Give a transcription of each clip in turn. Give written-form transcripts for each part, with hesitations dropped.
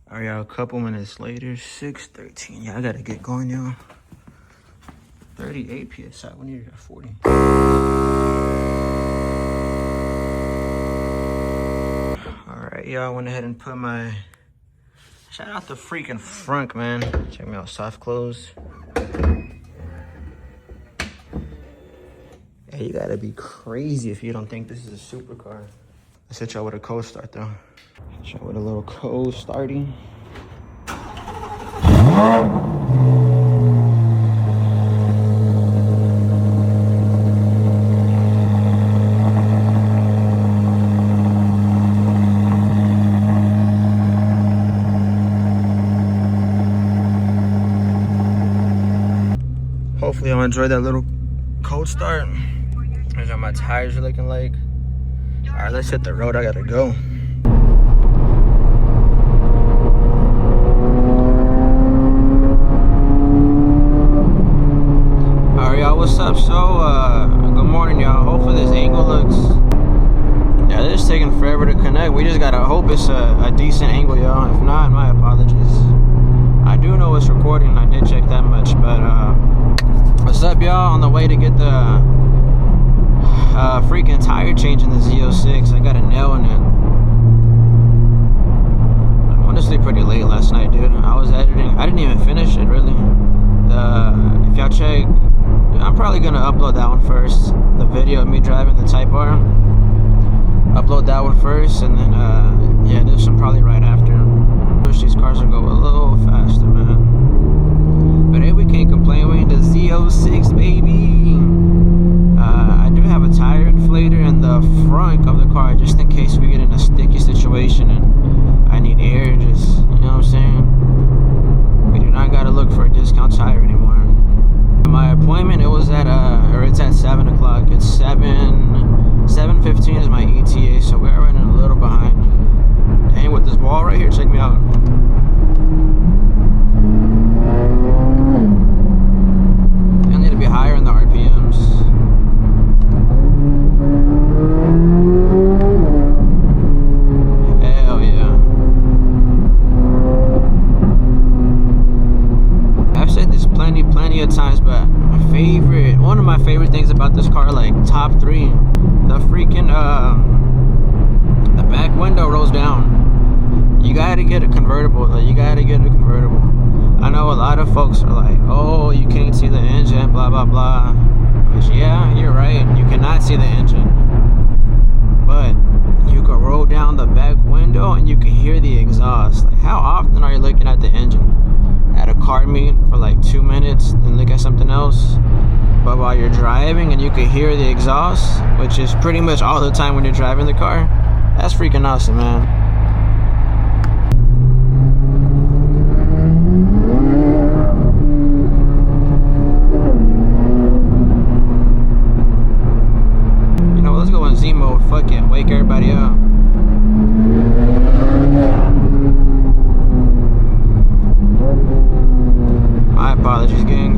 Alright, y'all, a couple minutes later, 6:13. Yeah, I gotta get going, y'all. 38 PSI, we need to get 40. Alright, y'all, I went ahead and put my... Shout out the freaking front, man. Check me out, soft close. Hey, you gotta be crazy if you don't think this is a supercar. Let's hit y'all with a cold start, though. Hit y'all with a little cold starting. Hopefully I'll enjoy that little cold start. Here's what my tires are looking like. All right, let's hit the road. I gotta go. All right, y'all, what's up? So, good morning, y'all. Hopefully this angle looks... Yeah, this is taking forever to connect. We just gotta hope it's a decent angle, y'all. If not, my apologies. I do know it's recording. I did check that much, but what's up, y'all? On the way to get the freaking tire change in the Z06. I got a nail in it. I'm honestly pretty late last night, dude. I was editing. I didn't even finish it, really. If y'all check, I'm probably gonna upload that one first. The video of me driving the Type R. Upload that one first, and then yeah, this one probably right after. Wish these cars would go a little faster, man. But hey, we can't complain. We in the Z06, baby. I do have a tire inflator in the front of the car just in case we get in a sticky situation and I need air. Just, you know what I'm saying? We do not gotta look for a discount tire anymore. My appointment, it was at it's at 7 o'clock. It's 7:15 is my ETA, so we're running a little behind. Dang, with this wall right here, check me out. I need to be higher in the RPMs. Hell yeah. I've said this plenty of times, but one of my favorite things about this car, like top 3, the freaking the back window rolls down. You gotta get a convertible, though. You gotta get a convertible. I know a lot of folks are like, oh, you can't see the engine, blah blah blah. Which, yeah, you're right, you cannot see the engine, but you can roll down the back window and you can hear the exhaust. Like, how often are you looking at the engine at a car meet for like 2 minutes, then look at something else? But while you're driving and you can hear the exhaust, which is pretty much all the time when you're driving the car, that's freaking awesome, man. You know, let's go in Z mode. Fuck it, wake everybody up. My apologies, gang.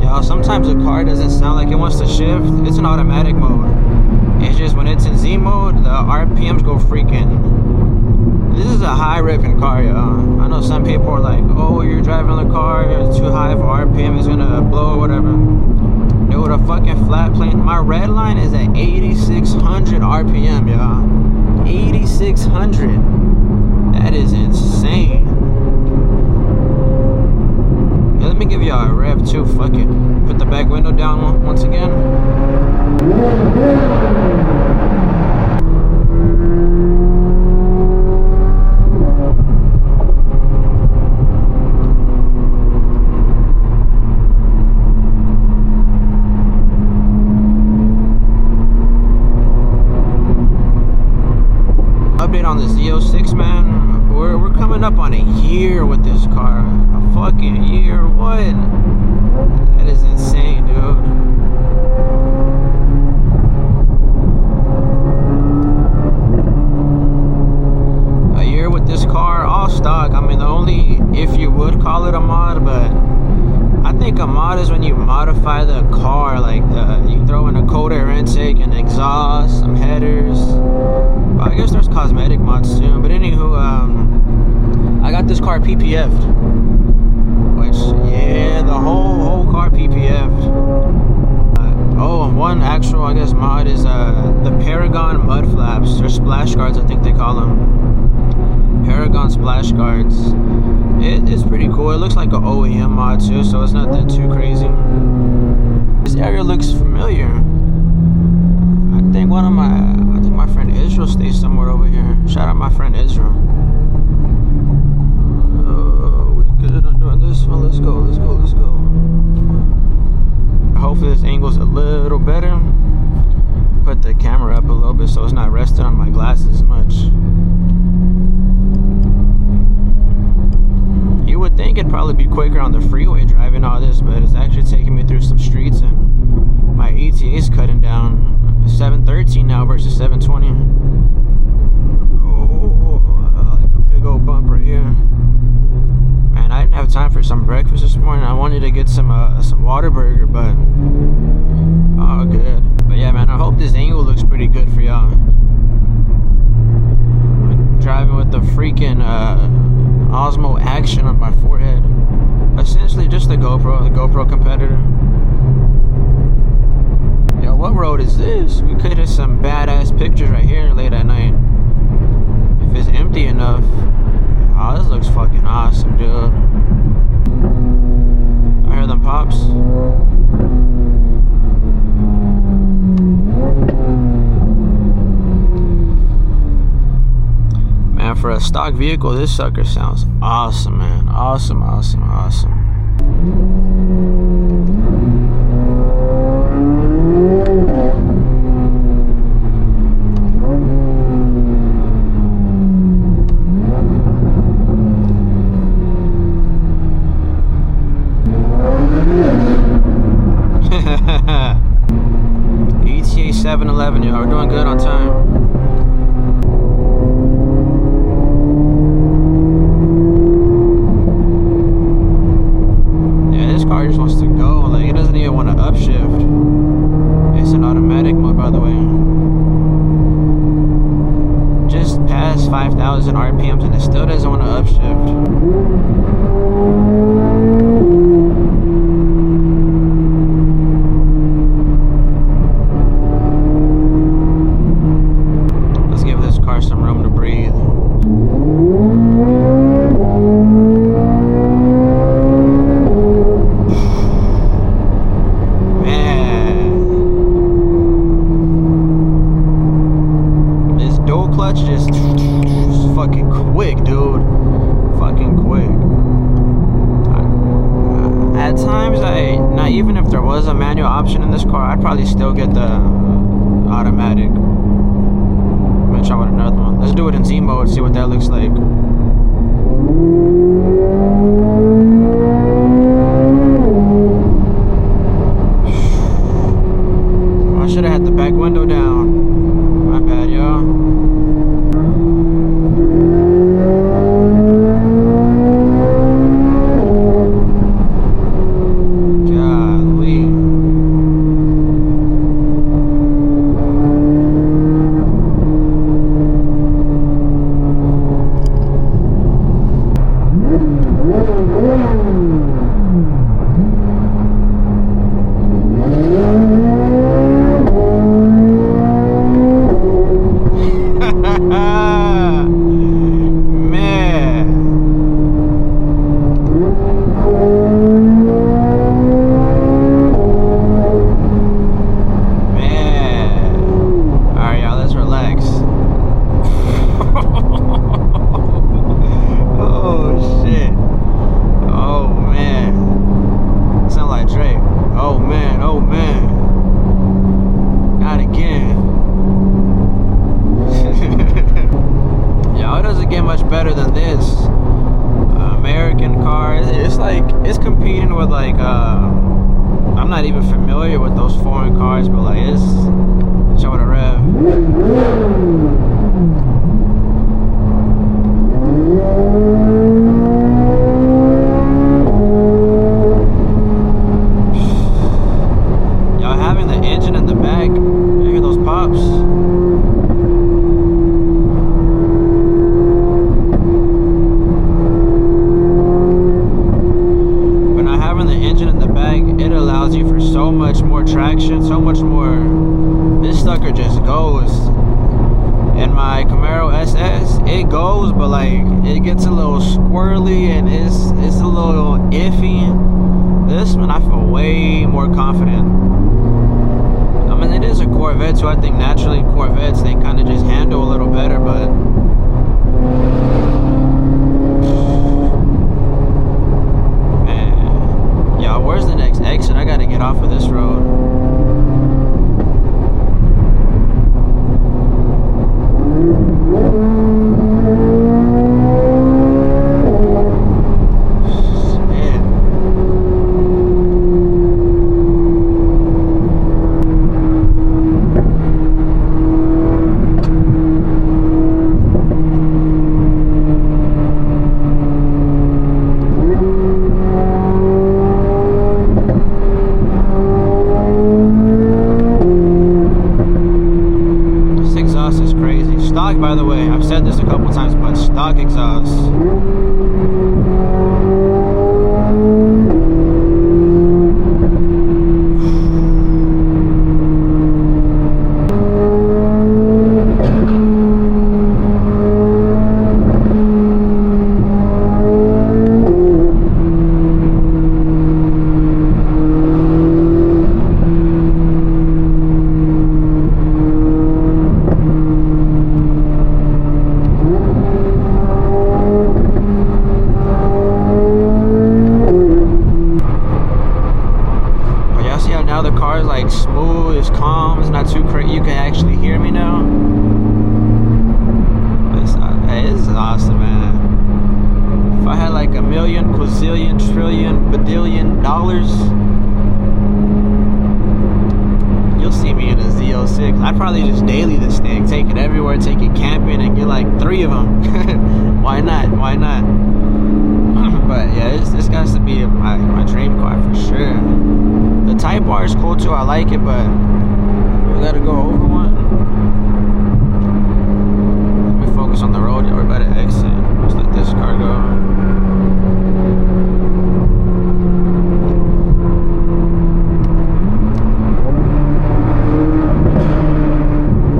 Y'all, sometimes the car doesn't sound like it wants to shift. It's in automatic mode. It's just when it's in Z mode, the RPMs go freaking. This is a high revving car, y'all. I know some people are like, oh, you're driving the car, it's too high for RPM, it's gonna blow or whatever. Dude, a fucking flat plane. My red line is at 8,600 RPM, y'all. 8,600. That is insane. Yeah, let me give y'all a rev too. Fuck it. Put the back window down once again. Update on the Z06, man. We're coming up on a year with this car. A fucking year. What? That is insane, dude. A year with this car, all stock. I mean, the only, if you would call it a mod, but I think a mod is when you modify the car, like you throw in a cold air intake and exhaust, some headers. car PPF'd. Which, yeah, the whole car PPF'd. Oh, and one actual, I guess, mod is the Paragon mud flaps, or splash guards, I think they call them. Paragon splash guards. It's pretty cool. It looks like an OEM mod too, so it's not that too crazy. This area looks familiar. I think my friend Israel stays somewhere over here. Shout out my friend Israel. We good on doing this one. Let's go. Hopefully this angle's a little better. Put the camera up a little bit so it's not resting on my glasses much. You would think it'd probably be quicker on the freeway driving all this, but it's actually taking me through some streets and my ETA's cutting down. 713 now versus 720. Oh, like a big old bump right here. Man, I didn't have time for some breakfast this morning. I wanted to get some Whataburger, but oh, good. But yeah, man, I hope this angle looks pretty good for y'all. Driving with the freaking Osmo Action on my forehead. Essentially just the GoPro competitor. Yo, what road is this? We could have some badass pictures right here late at night. If it's empty enough. Oh, this looks fucking awesome, dude. I hear them pops. Man, for a stock vehicle, this sucker sounds awesome, man. Awesome. ETA 711, yo, we're doing good on time. Yeah, this car just wants to go. Like, it doesn't even want to upshift. It's an automatic mode, by the way. Just past 5,000 RPMs and it still doesn't want to upshift. Some room to breathe. Man, this dual clutch just fucking quick, dude. Fucking quick. At times, not even if there was a manual option in this car, I'd probably still get the automatic. Try with another one. Let's do it in Z mode, see what that looks like. I should have had the back window down. My bad, y'all. Better than this American car. It's like, it's competing with like I'm not even familiar with those foreign cars, but like it's showing a rev. Y'all having the engine in the back, you hear those pops. squirrely and it's a little iffy. This one I feel way more confident. I mean, it is a Corvette, so I think naturally Corvettes, they kind of just handle a little better, but man, yo, where's the next exit? I gotta get off of this road. Stock, by the way, I've said this a couple times, but stock exhaust. Now the car is like smooth, it's calm, it's not too crazy. You can actually hear me now. It's awesome, man. If I had like a million, quazillion, trillion, badillion dollars, you'll see me in a Z06. I'd probably just daily this thing, take it everywhere, take it camping, and get like 3 of them. Why not? Why not? But yeah, this has to be my dream car for sure. The Type R is cool too, I like it, but we gotta go over one. Let me focus on the road, we're about to exit. Just let this car go.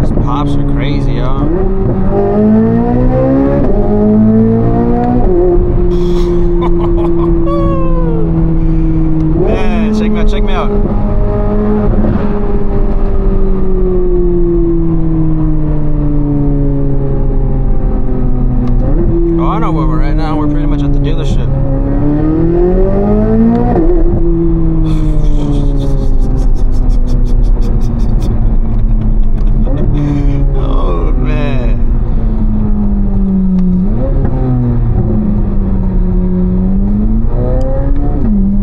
These pops are crazy, y'all. Check me out. Oh, I know where we're at now. We're pretty much at the dealership.